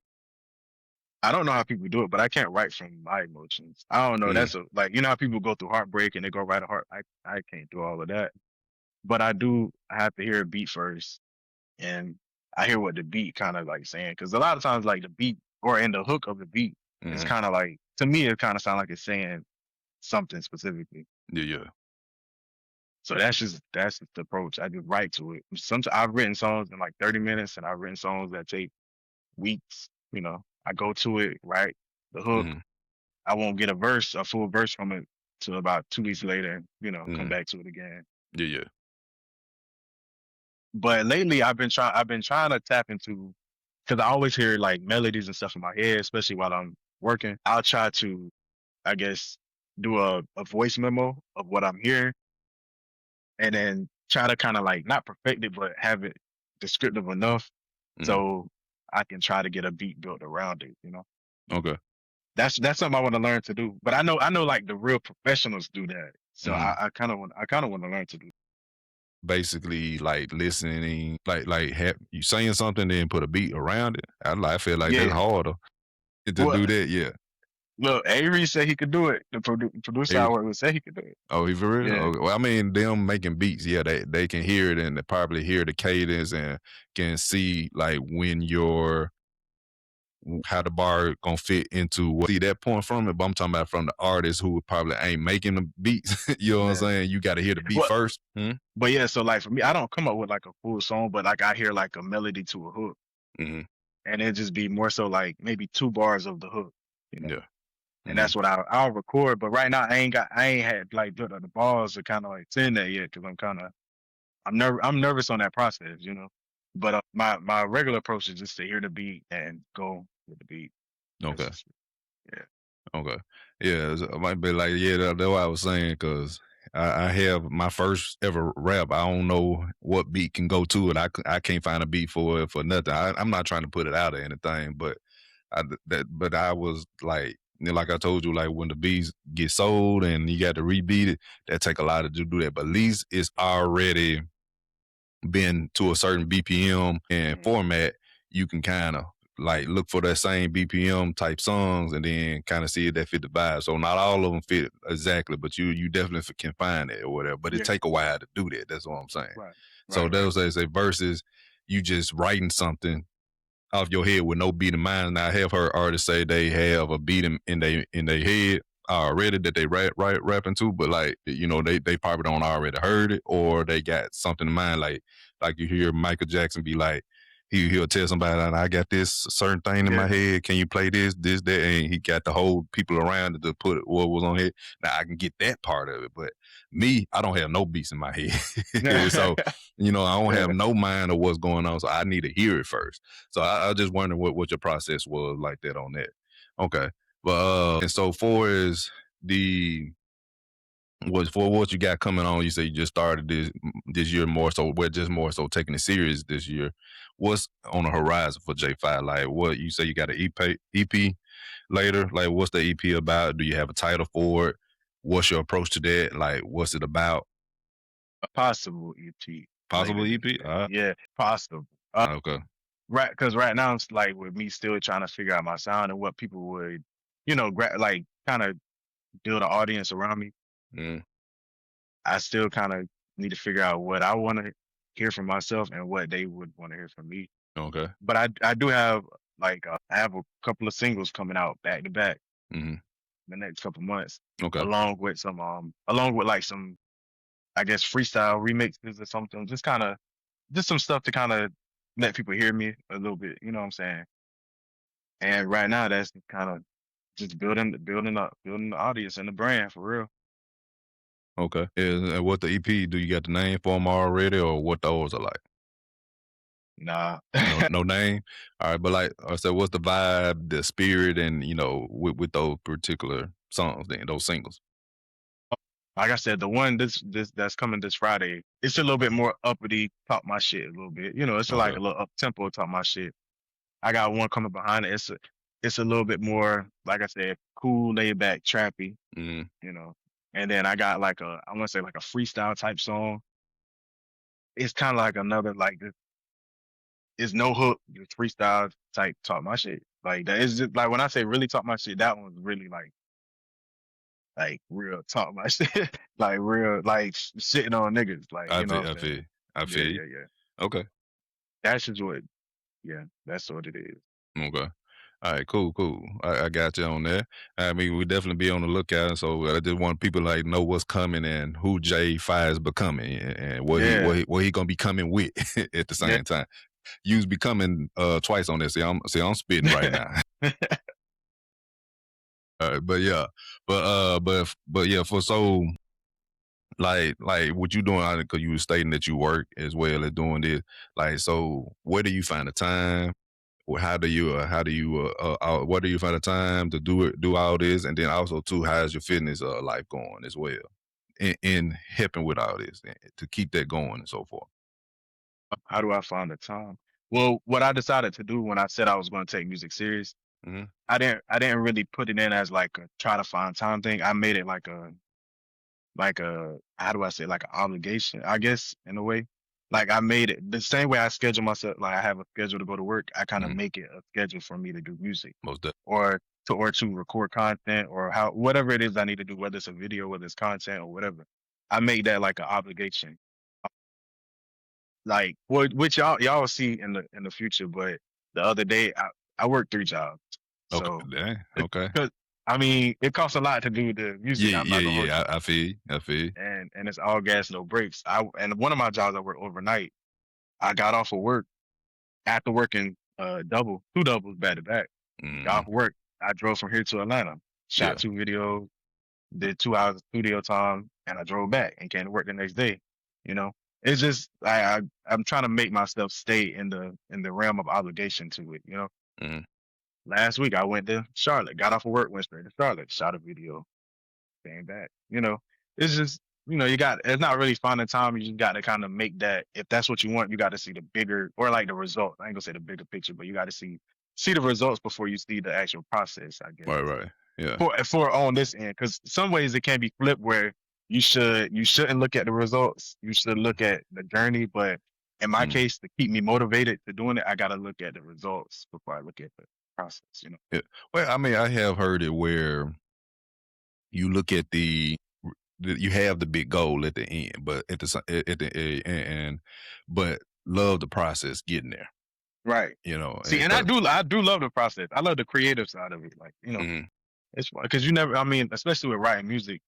I don't know how people do it, but I can't write from my emotions. I don't know. Mm, That's a like you know how people go through heartbreak and they go write a heart. I can't do all of that, but I do. I have to hear a beat first, and I hear what the beat kind of like saying because a lot of times like the beat or in the hook of the beat is mm, kind of like to me it kind of sound like it's saying something specifically. yeah, yeah. So that's just the approach. I just write to it. Sometimes I've written songs in like 30 minutes, and I've written songs that take weeks. You know, I go to it, write the hook. Mm, I won't get a full verse from it till about 2 weeks later, and you know, come mm, back to it again. yeah, yeah. But lately, I've been trying to tap into because I always hear like melodies and stuff in my head, especially while I'm working. I'll try to, I guess, do a voice memo of what I'm hearing, and then try to kind of like not perfect it, but have it descriptive enough Mm. so I can try to get a beat built around it, you know. Okay. That's something I want to learn to do. But I know like the real professionals do that. So Mm. I kind of want to learn to do. Basically, like listening, like have you saying something, then put a beat around it. I feel like that's Yeah. harder to Well, do that. Yeah. look, Avery said he could do it. The producer I Every, work with said he could do it. oh, he for real? Yeah. Okay. Well, I mean, them making beats, yeah, they can hear it and they probably hear the cadence and can see like when your how the bar gonna fit into what see that point from it. But I'm talking about from the artist who probably ain't making the beats. You know what I'm Yeah. saying? You got to hear the beat Well, first. Hmm? but yeah, so like for me, I don't come up with like a full song, but like I hear like a melody to a hook, Hmm. and it just be more so like maybe 2 bars of the hook, you know. Yeah. And Hmm. that's what I'll record. But right now, I ain't had like the balls to kind of like send that yet because I'm nervous on that process, you know. But my regular approach is just to hear the beat and go with the beat. That's Okay. just yeah. Okay. Yeah, it might be like, yeah, that's what I was saying, because I have my first ever rap. I don't know what beat can go to it. I can't find a beat for it for nothing. I'm not trying to put it out or anything, but but I was like, like I told you, like when the beats get sold and you got to rebeat it, that take a lot to do that. But at least it's already been to a certain BPM and Mhm. format, you can kind of like look for that same BPM type songs and then kind of see if that fit the vibe. So not all of them fit exactly, but you definitely can find it or whatever. But it Yeah. take a while to do that. That's what I'm saying. Right. So Right. Right. those say versus you just writing something off your head with no beat in mind. Now I have heard artists say they have a beat in their head already that they rapping to, but like they probably don't already heard it or they got something in mind like you hear Michael Jackson be like he'll tell somebody I got this certain thing in my Yeah. head. Can you play this that? And he got the whole people around to put what was on here. Now I can get that part of it, but me, I don't have no beats in my head, so I don't have Yeah. no mind of what's going on. So I need to hear it first. So I just wonder what your process was like that on that. Okay. But and so for as the what you got coming on, you say you just started this year more so we're just more so taking it serious this year. What's on the horizon for J5? Like what you say you got an EP later? Like what's the EP about? Do you have a title for it? What's your approach to that? Like what's it about? A possible EP Possible later this EP? year. Yeah. Possible. Okay. Right. Because right now it's like with me still trying to figure out my sound and what people would, like kind of build an audience around me. Mm, I still kind of need to figure out what I want to hear from myself and what they would want to hear from me. okay. But I do have like I have a couple of singles coming out back to back Hmm. the next couple months, Okay. along with like some I guess freestyle remixes or something. Just some stuff to kind of let people hear me a little bit. You know what I'm saying? And right now that's kind of just building the audience and the brand for real. Okay. And what the EP? Do you got the name for them already, or what those are like? Nah. No name. All right, but like I said, what's the vibe, the spirit, and with those particular songs, then those singles. Like I said, the one this that's coming this Friday, it's a little bit more uppity, talk my shit a little bit. It's like Okay. a little up tempo, talk my shit. I got one coming behind it. It's a little bit more, like I said, cool, laid back, trappy, Mm, you know. And then I got like I want to say like a freestyle type song. It's kind of like another like it's no hook, just freestyle type talk my shit. Like that is just like when I say really talk my shit, that one's really like real talk my shit, like real like shitting on niggas, like I you know feel. what I I'm saying? feel. I Yeah, feel you. yeah, yeah. Okay. That's just what, yeah, that's what it is. Okay. All right. Cool. Cool. I got you on that. I mean, we definitely be on the lookout. So I just want people like know what's coming and who J5 is becoming and Yeah, what he gonna be coming with at the yeah. same time. You's becoming twice on this. See, I'm spitting right now. But yeah, but yeah, for so like what you doing because you were stating that you work as well as doing this. Like, so where do you find the time? Or where do you find the time to do all this, and then also too, how's your fitness life going as well, in helping with all this to keep that going and so forth. How do I find the time? Well, what I decided to do when I said I was going to take music serious, Hmm. I didn't really put it in as like a try to find time thing. I made it like a how do I say, like an obligation, I guess, in a way. Like I made it the same way I schedule myself, like I have a schedule to go to work, I kind of Hmm. make it a schedule for me to do music Most definitely. or to record content or how whatever it is I need to do, whether it's a video, whether it's content or whatever. I make that like an obligation. Like which y'all will see in the future, but the other day I worked 3 jobs. Okay. So Dang. it, Okay. cause I mean it costs a lot to do the music. Yeah. I'm Yeah. not gonna hold Yeah. you. I feel you. I feel you. And it's all gas, no breaks. And one of my jobs I work overnight. I got off of work after working two doubles back to back. Got Hmm. off work. I drove from here to Atlanta, shot Yeah. 2 videos, did 2 hours of studio time, and I drove back and came to work the next day. You know, it's just I'm trying to make myself stay in the realm of obligation to it. You know, Hmm. last week I went to Charlotte, got off of work, went straight to Charlotte, shot a video, came back. You know, it's just it's not really finding time. You just got to kind of make that. If that's what you want, you got to see the bigger or like the result. I ain't gonna say the bigger picture, but you got to see the results before you see the actual process, I guess. Right. Right. Yeah. For on this end, because some ways it can be flipped where you shouldn't look at the results. You should look at the journey. But in my Mm. case, to keep me motivated to doing it, I got to look at the results before I look at the process. You know. Yeah. Well, I mean, I have heard it where you look at you have the big goal at the end, but at the and but love the process getting there. Right. You know, See, and and 'cause I do love the process. I love the creative side of it. Like, mhm, it's fun because you never. I mean, especially with writing music.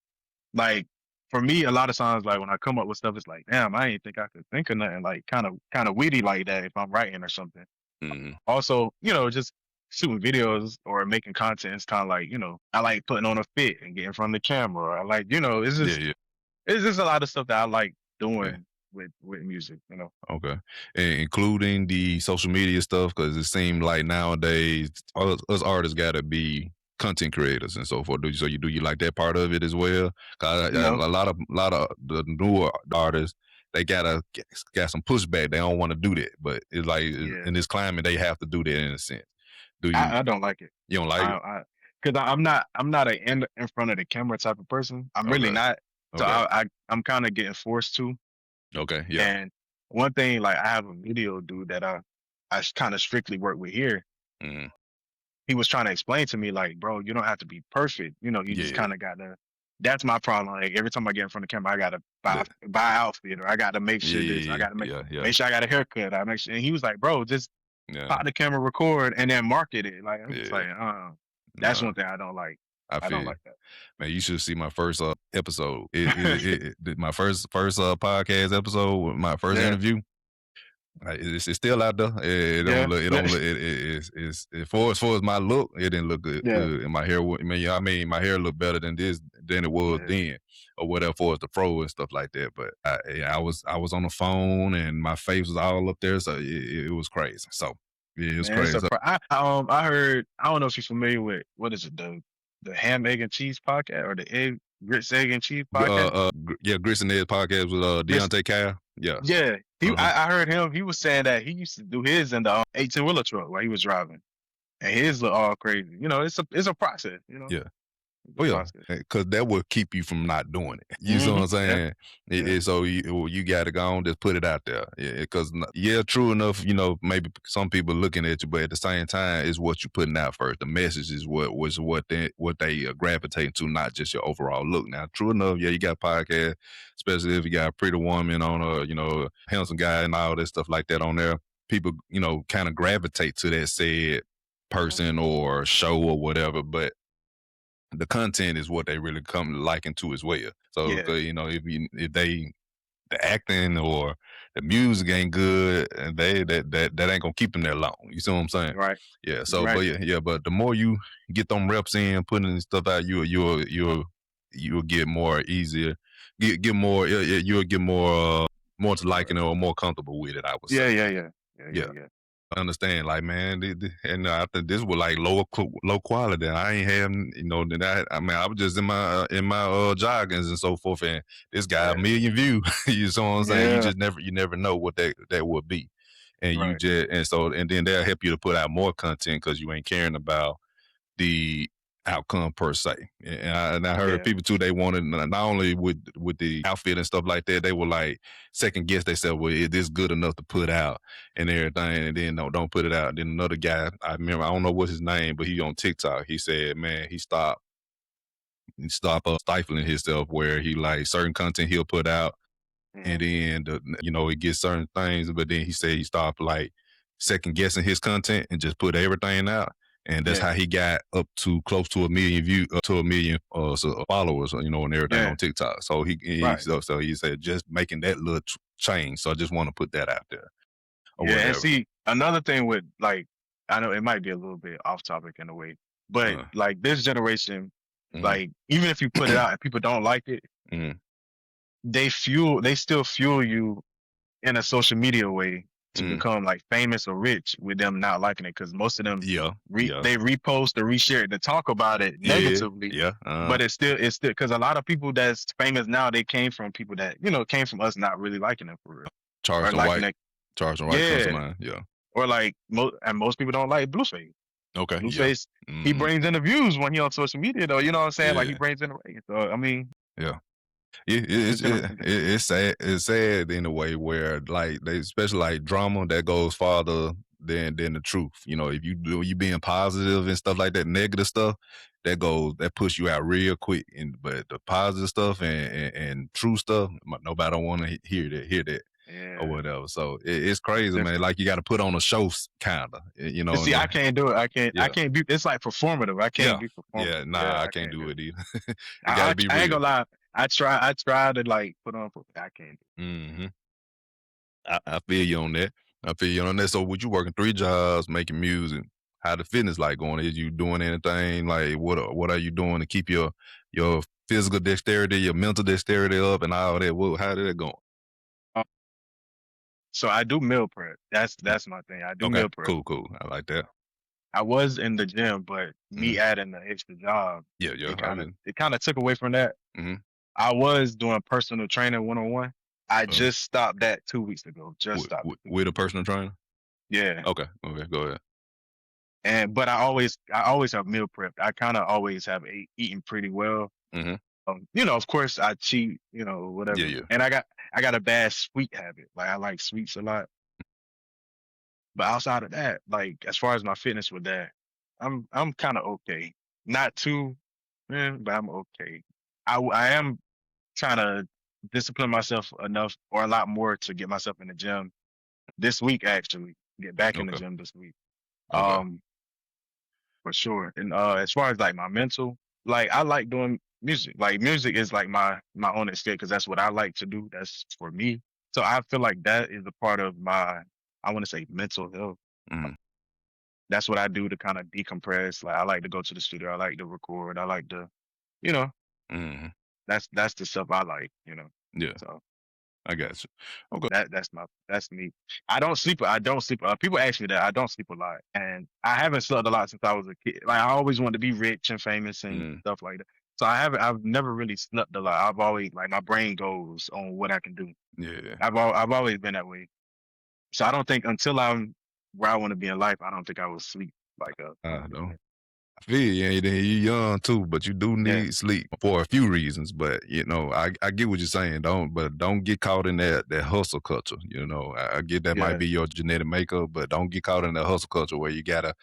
Like for me, a lot of times, like when I come up with stuff, it's like, damn, I didn't think I could think of nothing like kind of witty like that if I'm writing or something. mhm. Also, just shooting videos or making content. It's kind of like I like putting on a fit and getting in front of the camera. I like Yeah, yeah, it's just a lot of stuff that I like yeah. doing with music. Okay, and including the social media stuff, because it seemed like nowadays us artists got to be content creators and so forth. Do you like that part of it as well? 'Cause You know, a lot of the newer artists, they got some pushback. They don't want to do that, but it's like yeah. in this climate they have to do that in a sense. Do you I don't like it. you don't like it? Because I'm not a in front of the camera type of person. I'm really Okay, not. So okay, I'm kind of getting forced to. okay, yeah, And one thing, like I have a video dude that I kind of strictly work with here. mhm, He was trying to explain to me like, bro, you don't have to be perfect. You just yeah, kind of gotta. That's my problem. Like every time I get in front of the camera, I gotta buy that, buy outfit or I gotta make yeah, sure this. I yeah, gotta yeah, yeah, make sure I got a haircut. I make sure. And he was like, bro, just yeah, pop the camera, record, and then market it. Like I'm just yeah. like, that's Nah, one thing I don't like. I I don't feel. like that. Man, you should see my first episode. My first podcast episode, my first Yeah, interview. It's still out there. It don't yeah, look. It don't look. It's far as my look. It didn't look good. yeah, And my hair. I mean, my hair looked better than it was yeah. then, or whatever for the fro and stuff like that. But I was on the phone and my face was all up there, so it was crazy. So yeah, it was Man, it's crazy. a. I heard. I don't know if you're familiar with what is it the ham egg and cheese podcast or the grits egg and cheese podcast. Yeah, Grits and Ed's podcast with Grits, Deontay Cal. Yeah. yeah. Uh huh. I heard him. He was saying that he used to do his in the 18 wheeler truck while he was driving, and his look all crazy. It's a process. Yeah. It's a Oh yeah, process. because that will keep you from not doing it. You see what Hmm. I'm Yeah, saying? yeah, So you got to go on, just put it out there. Because yeah, true enough. Maybe some people looking at you, but at the same time, it's what you putting out first. The message is what they gravitate to, not just your overall look. Now, true enough, yeah, you got podcast, especially if you got a pretty woman on handsome guy and all that stuff like that on there. People, kind of gravitate to that said person or show or whatever, but the content is what they really come liking to as well. So, yeah. if the acting or the music ain't good, and that ain't gonna keep them there long. You see what I'm saying? Right, Yeah. So, but right. yeah. But the more you get them reps in, putting stuff out, you'll get more easier. Get more. You'll get more to liking it or more comfortable with it. I would say. Yeah, yeah, yeah, yeah, yeah, Yeah. yeah. understand, like, man, and I think this was like low quality. I ain't having, that I was just in my joggings and so forth, and this guy a Yeah. million views. You know what I'm saying? Yeah. You never know what that would be, and you Right. just and then they'll help you to put out more content because you ain't caring about the outcome per se. And I heard Yeah. people too. They wanted not only with the outfit and stuff like that. They were like second guess. They said, "Well, is this good enough to put out and everything?" And then no, don't put it out. Then another guy, I remember, I don't know what's his name, but he on TikTok. He said, "Man, he stopped stifling himself where he like certain content he'll put out." Mhm. And then he gets certain things, but then he said he stopped like second guessing his content and just put everything out. And that's Yeah. how he got up to close to a million view, up to a million followers, and everything Yeah. on TikTok. So Right. so he said just making that little change. So I just want to put that out there or Yeah. And whatever. see, another thing with like, I know it might be a little bit off topic in a way, but Uh, like this generation, mm, like even if you put it out and people don't like it, mm, they still fuel you in a social media way to mm. become like famous or rich with them not liking it, because most of them Yeah, yeah, they repost or reshare it to talk about it yeah, negatively, yeah. but it's still because a lot of people that's famous now, they came from people that came from us not really liking it for real or Charleston liking White, it. Charleston White comes to Yeah. mind. Yeah. Or like and most people don't like Blueface. Okay. Yeah. Blueface, he Hmm. brings in the views when he on social media though, you know what I'm saying, like he Yeah. brings in the ratings, so I mean Yeah. It, this it's generation different. it's sad. It's sad in a way where like they especially like drama that goes farther than the truth. If you being positive and stuff like that, negative stuff that push you out real quick. But the positive stuff and true stuff, nobody don't want to hear that or Yeah, whatever. So it's it's crazy, man. different. Like you got to put on a show, kinda. And And see, I can't do it. I yeah, can't be. It's like performative. I can't yeah, be yeah. performative. Nah, Yeah, I I can't can't do do it. it either. It got to be I ain't real. gonna lie. I try to like put on. I can't. Hmm. I feel you on that. I feel you on that. So, with you working three jobs, making music, how the fitness like going? Is you doing anything like what are you doing to keep your physical dexterity, your mental dexterity up, and all that? How did it go? Um, so I do meal prep. That's my thing. I do Okay, meal prep. cool, cool. I like that. I was in the gym, but Hmm. me adding the extra job, Yeah, yeah. it kind of took away from that. Mm-hmm. I was doing personal training 1-on-1. I just stopped that 2 weeks ago. Just stopped it 2 weeks With a ago. personal trainer. Yeah. Okay, okay. Go ahead. And but I always have meal prepped. I kind of always have eaten pretty well. Hmm. Of course I cheat, Yeah, whatever. yeah. And I got a bad sweet habit. Like I like sweets a lot. But outside of that, like as far as my fitness with that, I'm kind of okay. Not too, but I'm okay. I am trying to discipline myself enough or a lot more to get myself in the gym this week. Actually, get back in the Okay, gym this week. okay. Um, for sure. And as far as like my mental, like I like doing music. Like music is like my own escape because that's what I like to do. That's for me. So I feel like that is a part of my, I want to say, mental health. Mm-hmm. That's what I do to kind of decompress. Like I like to go to the studio. I like to record. I like to, you know, Mm-hmm. that's the stuff I like. Yeah, So I got you. Okay. that's me. I don't sleep. I don't sleep. People ask me that. I don't sleep a lot, and I haven't slept a lot since I was a kid. Like I always wanted to be rich and famous and Mm, stuff like that. So I've never really slept a lot. I've always like my brain goes on what I can do. yeah. I've always been that way. So I don't think until I'm where I want to be in life, I don't think I will sleep like I know. 100%. I feel you. And then you young too, but you do Yeah, need sleep for a few reasons. But I get what you're saying. Don't get caught in that hustle culture. I get that might yeah, be your genetic makeup, but don't get caught in that hustle culture where you gotta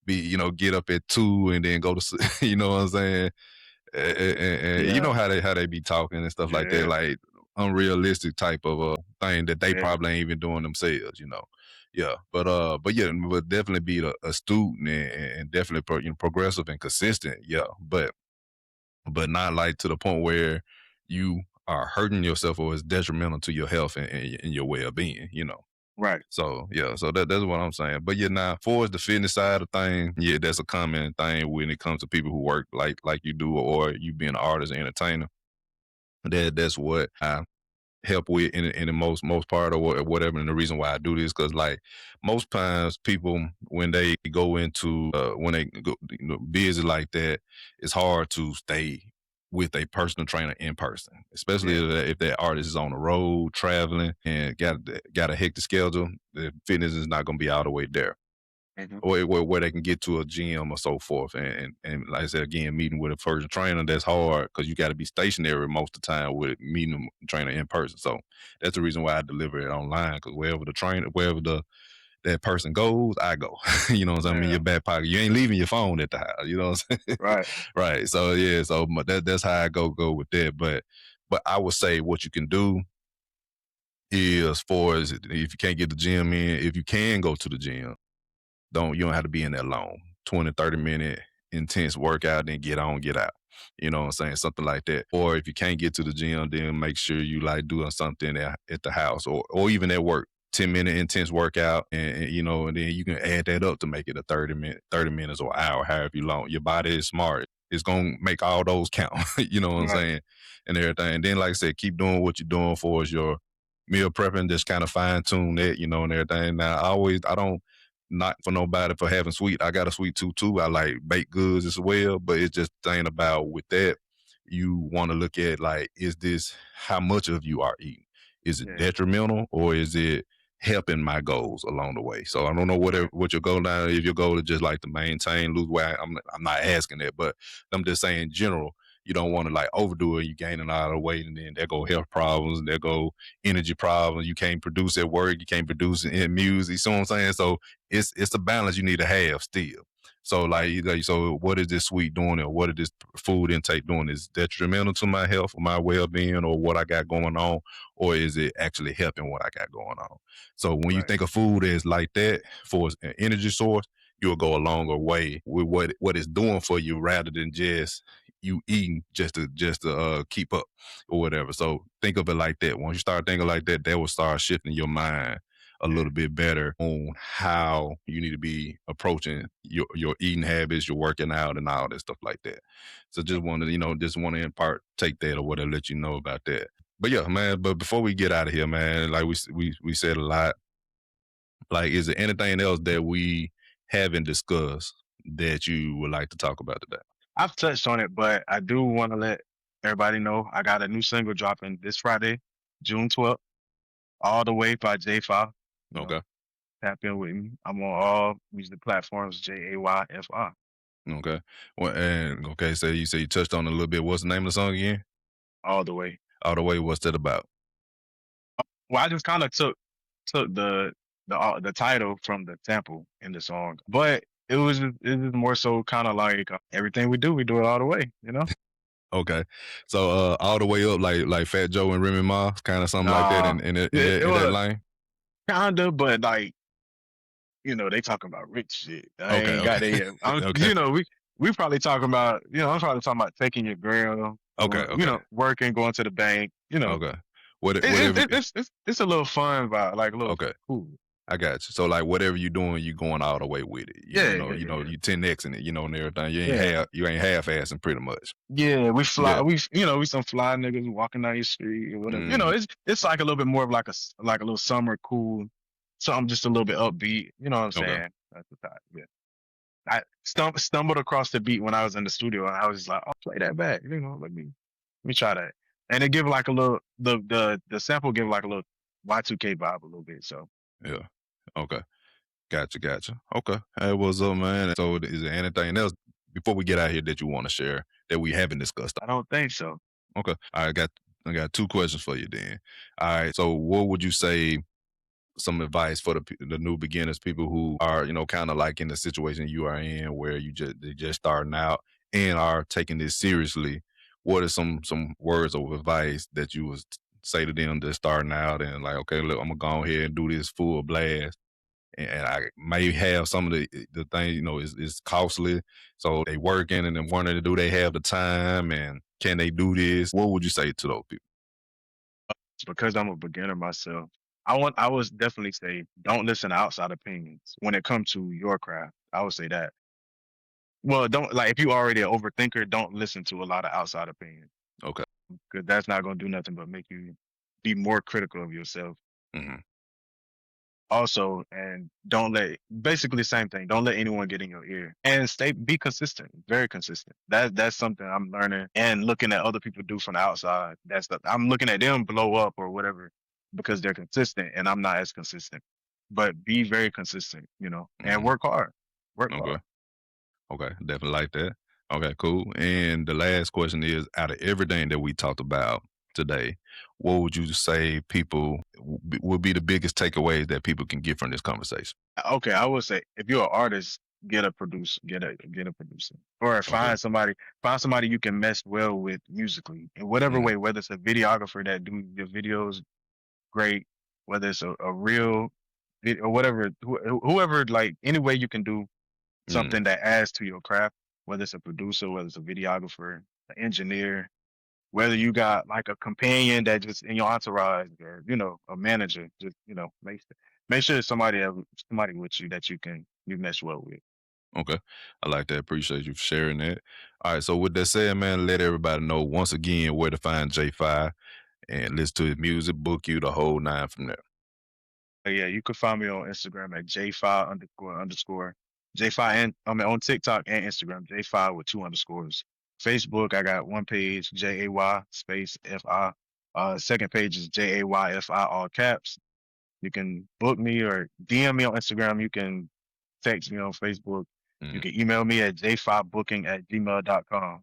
be, get up at 2 and then go to sleep. You know what I'm saying? And you know yeah, how they be talking and stuff like that, yeah, like unrealistic type of thing that they yeah. probably ain't even doing themselves. Yeah, but yeah, but definitely be a student and definitely progressive and consistent. Yeah, but not like to the point where you are hurting yourself or it's detrimental to your health and your well being. Right. So yeah, so that's what I'm saying. But yeah, now for the fitness side of things, yeah, that's a common thing when it comes to people who work like you do or you being an artist and entertainer. That's what I help with in the most part or whatever. And the reason why I do this because like most times people when they go into when they go busy like that, it's hard to stay with a personal trainer in person, especially Yeah. if that artist is on the road traveling and got a hectic schedule. The fitness is not going to be all the way there Hmm. where they can get to a gym or so forth. And like I said, again, meeting with a personal trainer, that's hard because you got to be stationary most of the time with meeting a trainer in person. So that's the reason why I deliver it online because wherever that person goes, I go. You know what I'm saying? I'm in Yeah. your back pocket. You ain't leaving your phone at the house. You know what I'm saying? Right. Right. So yeah. So that's how I go with that. But I would say what you can do is, as far as if you can't get the gym in, if you can go to the gym, you don't have to be in that long 20-30 minute intense workout, then get on, get out. You know what I'm saying? Something like that. Or if you can't get to the gym, then make sure you like doing something at the house or even at work. 10-minute intense workout and then you can add that up to make it a 30 minutes or hour, however you long. Your body is smart. It's gonna make all those count. You know what I'm Right. saying? And everything. And then like I said, keep doing what you're doing for as your meal prepping, just kind of fine tune that, and everything. Now I don't not for nobody for having sweet. I got a sweet tooth too. I like baked goods as well, but it's just thing about with that, you want to look at like, is this how much of you are eating? Is it Yeah. detrimental or is it helping my goals along the way? So I don't know Right. what your goal now. If your goal is just like to maintain, lose weight, I'm not asking that, but I'm just saying in general, you don't want to like overdo it. You gaining a lot of weight, and then there go health problems, and there go energy problems. You can't produce at work, you can't produce in music. You see what I'm saying? So it's a balance you need to have still. So Right. so what is this sweet doing or what is this food intake doing? Is detrimental to my health or my well being or what I got going on, or is it actually helping what I got going on? So when you Right. think of food as like that for an energy source, you'll go a longer way with what it's doing for you rather than just you eating just to keep up or whatever. So think of it like that. Once you start thinking like that will start shifting your mind a Yeah. little bit better on how you need to be approaching your eating habits, your working out, and all that stuff like that. So just want to impart take that or whatever, let you know about that. But yeah, man. But before we get out of here, man, like we said a lot. Like, is there anything else that we haven't discussed that you would like to talk about today? I've touched on it, but I do want to let everybody know I got a new single dropping this Friday, June 12th, All the Way by J5. You know, Okay. tap in with me. I'm on all music platforms, JAYFR, Okay. Well, and okay, so you say you touched on it a little bit. What's the name of the song again? all the way. All the way. What's that about? Well, I just kind of took the title from the sample in the song, but it was more so kind of like everything we do it all the way, you know? Okay. So all the way up, like Fat Joe and Remy Ma, kind of something like that Nah, it in that was lane. kinda, but like they talking about rich shit. I Okay. ain't got Okay. there yet. Okay. We probably talking about I'm probably talking about taking your girl, Okay. or Okay. working, going to the bank. Okay. Whatever. It's a little fun vibe, like a little Okay. cool. I got you. So like whatever you doing, you going all the way with it. Yeah, yeah, yeah, yeah. You 10xing it, and everything. Yeah. You ain't half assing pretty much. Yeah, we fly. Yeah. We some fly niggas walking down your street or whatever. Hmm. It's like a little bit more of like like a little summer cool, something just a little bit upbeat. You know what I'm Okay. saying? That's the type. Yeah. I stumbled across the beat when I was in the studio, and I was just like, "Oh, play that back." Let me try that. And it give like a little the sample give like a little Y2K vibe a little bit. So Yeah. Okay. Gotcha. Okay. Hey, what's up, man? So is there anything else before we get out here that you want to share that we haven't discussed? I don't think so. Okay. I got two questions for you then. All right. So what would you say some advice for the new beginners, people who are, kind of like in the situation you are in where they just starting out and are taking this seriously? What are some words of advice that you would say to them that's starting out and like, okay, look, I'm gonna go ahead and do this full blast and I may have some of the things, is costly. So they working and then wanting to do they have the time and can they do this? What would you say to those people? It's because I'm a beginner myself. I would definitely say don't listen to outside opinions when it comes to your craft. I would say that. Well, don't like if you already an overthinker, don't listen to a lot of outside opinions Okay. because that's not gonna do nothing but make you be more critical of yourself. Mm-hmm. Also, and don't let basically the same thing. Don't let anyone get in your ear, and be consistent, very consistent. That's something I'm learning and looking at other people do from the outside. I'm looking at them blow up or whatever because they're consistent, and I'm not as consistent. But be very consistent, and Mm-hmm. work hard. Work Okay. hard. Okay. Definitely like that. Okay, cool. And the last question is, out of everything that we talked about today, what would you say people would be the biggest takeaways that people can get from this conversation? Okay, I would say if you're an artist, get a producer, or Okay. find somebody you can mesh well with musically in whatever Mm-hmm. way. Whether it's a videographer that do your videos great, whether it's a real or whatever, whoever, like any way you can do Mm-hmm. something that adds to your craft. Whether it's a producer, whether it's a videographer, an engineer, whether you got like a companion that just in your entourage, or a manager, just make sure it's somebody with you that you mesh well with. Okay. I like that. Appreciate you for sharing that. All right. So with that said, man, let everybody know once again where to find J5 and listen to his music, book you the whole nine from there. Yeah, you can find me on Instagram at J5 J5, and I mean on TikTok and Instagram, J5 with two underscores. Facebook, I got one page, JAY space FI. Second page is JAYFI, all caps. You can book me or DM me on Instagram. You can text me on Facebook. You Mm. can email me at j5booking@gmail.com.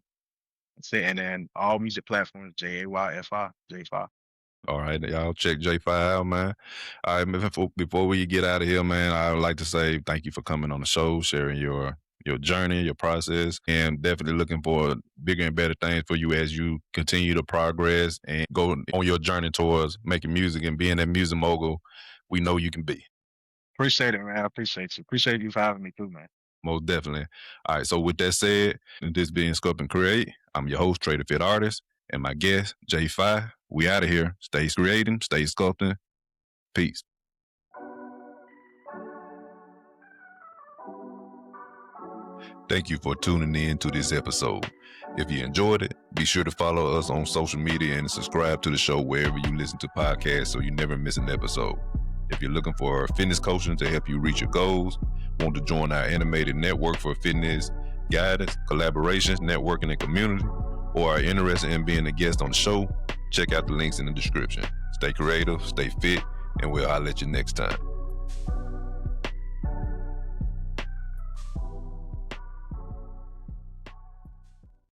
That's it. And then all music platforms, JAYFI, J5. All right, y'all check J5 out, man. All right, man, before we get out of here, man, I would like to say thank you for coming on the show, sharing your journey, your process, and definitely looking for bigger and better things for you as you continue to progress and go on your journey towards making music and being that music mogul we know you can be. Appreciate it, man. I appreciate you. Appreciate you for having me too, man. Most definitely. All right, so with that said, this being Sculpt N Create, I'm your host, Trea Da Fit Artist, and my guest, J5. We out of here. Stay creating, stay sculpting. Peace. Thank you for tuning in to this episode. If you enjoyed it, be sure to follow us on social media and subscribe to the show wherever you listen to podcasts so you never miss an episode. If you're looking for fitness coaching to help you reach your goals, want to join our animated network for fitness guidance, collaborations, networking, and community, or are interested in being a guest on the show, check out the links in the description. Stay creative, stay fit, and we'll holler at you next time.